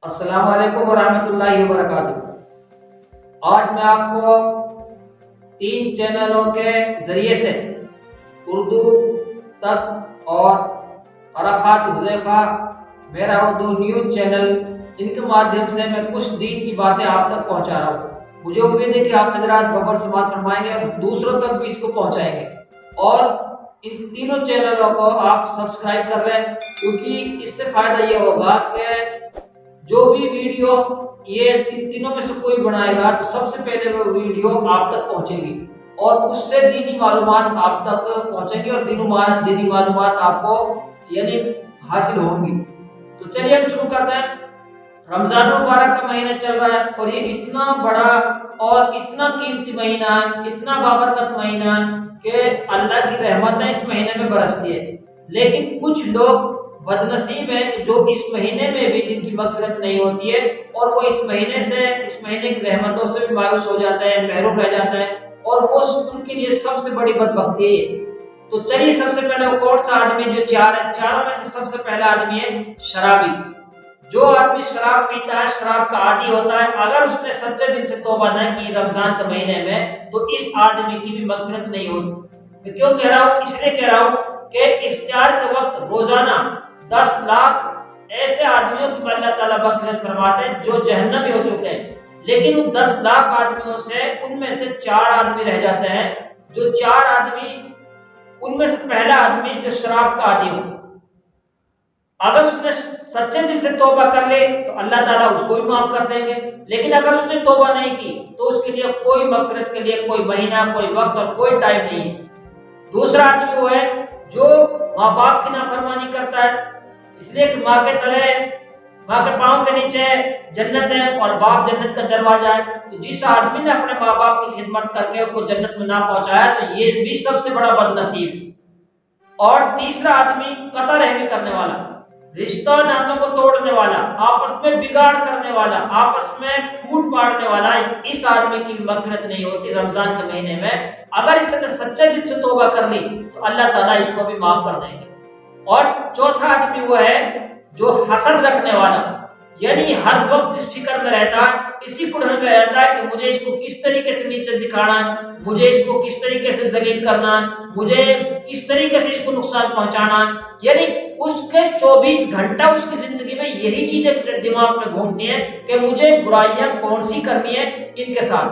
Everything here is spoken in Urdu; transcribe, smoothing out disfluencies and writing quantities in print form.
السلام علیکم ورحمۃ اللہ وبرکاتہ۔ آج میں آپ کو 3 چینلوں کے ذریعے سے اردو تک اور عرفات حذیفہ میرا اردو نیوز چینل، ان کے مادھیم سے میں کچھ دین کی باتیں آپ تک پہنچا رہا ہوں۔ مجھے امید ہے کہ آپ حضرات بغور سماعت فرمائیں گے اور دوسروں تک بھی اس کو پہنچائیں گے، اور ان تینوں چینلوں کو آپ سبسکرائب کر لیں، کیونکہ اس سے فائدہ یہ ہوگا کہ جو بھی ویڈیو یہ تینوں میں سے کوئی بنائے گا تو سب سے پہلے وہ ویڈیو آپ تک پہنچے گی اور اس سے دینی معلومات آپ تک پہنچیں گی اور دینی معلومات آپ کو یعنی حاصل ہوں گی۔ تو چلیے ہم شروع کرتے ہیں۔ رمضان مبارک کا مہینہ چل رہا ہے اور یہ اتنا بڑا اور اتنا قیمتی مہینہ ہے، اتنا بابرکت مہینہ ہے کہ اللہ کی رحمتیں اس مہینے میں برستی ہے، لیکن کچھ لوگ بد نصیب ہیں کہ جو اس مہینے میں بھی جن کی مغفرت نہیں ہوتی ہے اور وہ اس مہینے کی رحمتوں سے بھی مایوس ہو جاتے ہیں، محروم رہ جاتے ہیں، اور وہ ان کے لیے سب سے بڑی بدبختی ہے۔ تو چلیے سب سے پہلے وہ کون سا آدمی جو چاروں میں سے سب سے پہلا آدمی ہے شرابی۔ جو آدمی شراب پیتا ہے، شراب کا عادی ہوتا ہے، اگر اس نے سچے دل سے توبہ نہ کی رمضان کے مہینے میں تو اس آدمی کی بھی مغفرت نہیں ہوتی۔ میں کیوں کہہ رہا ہوں؟ اس لیے کہہ رہا ہوں کہ افطار کے وقت روزانہ 10 لاکھ ایسے آدمیوں کی اللہ تعالیٰ مغفرت فرماتے ہیں جو جہنمی ہو چکے ہیں، لیکن ان 10 لاکھ آدمیوں سے ان میں سے 4 آدمی رہ جاتے ہیں، جو 4 آدمی ان میں سے پہلا آدمی جو شراب کا عادی ہو، اگر اس نے سچے دل سے توبہ کر لے تو اللہ تعالیٰ اس کو بھی معاف کر دیں گے، لیکن اگر اس نے توبہ نہیں کی تو اس کے لیے کوئی مغفرت کے لیے کوئی مہینہ، کوئی وقت اور کوئی ٹائم نہیں ہے۔ دوسرا آدمی وہ ہے جو ماں باپ کی نافرمانی کرتا ہے، اس لیے کہ ماں کے تلے، ماں کے پاؤں کے نیچے جنت ہے اور باپ جنت کا دروازہ ہے، تو جس آدمی نے اپنے ماں باپ کی خدمت کر کے ان کو جنت میں نہ پہنچایا تو یہ بھی سب سے بڑا بد نصیب۔ اور تیسرا آدمی قطع رحمی کرنے والا، رشتہ ناتوں کو توڑنے والا، آپس میں بگاڑ کرنے والا، آپس میں پھوٹ پاڑنے والا، اس آدمی کی مغفرت نہیں ہوتی رمضان کے مہینے میں۔ اگر اس نے سچے دل سے توبہ کر لی تو اللہ تعالیٰ اس کو بھی معاف کر دیں گے۔ اور چوتھا آدمی وہ ہے جو حسد رکھنے والا، یعنی ہر وقت اس فکر میں رہتا ہے، اسی کڑھن میں رہتا ہے کہ مجھے اس کو کس طریقے سے نیچے دکھانا ہے، مجھے اس کو کس طریقے سے ذلیل کرنا ہے، مجھے کس طریقے سے اس کو نقصان پہنچانا ہے، یعنی اس کے 24 گھنٹہ اس کی زندگی میں یہی چیزیں دماغ میں گھومتی ہیں کہ مجھے برائیاں کون سی کرنی ہے ان کے ساتھ۔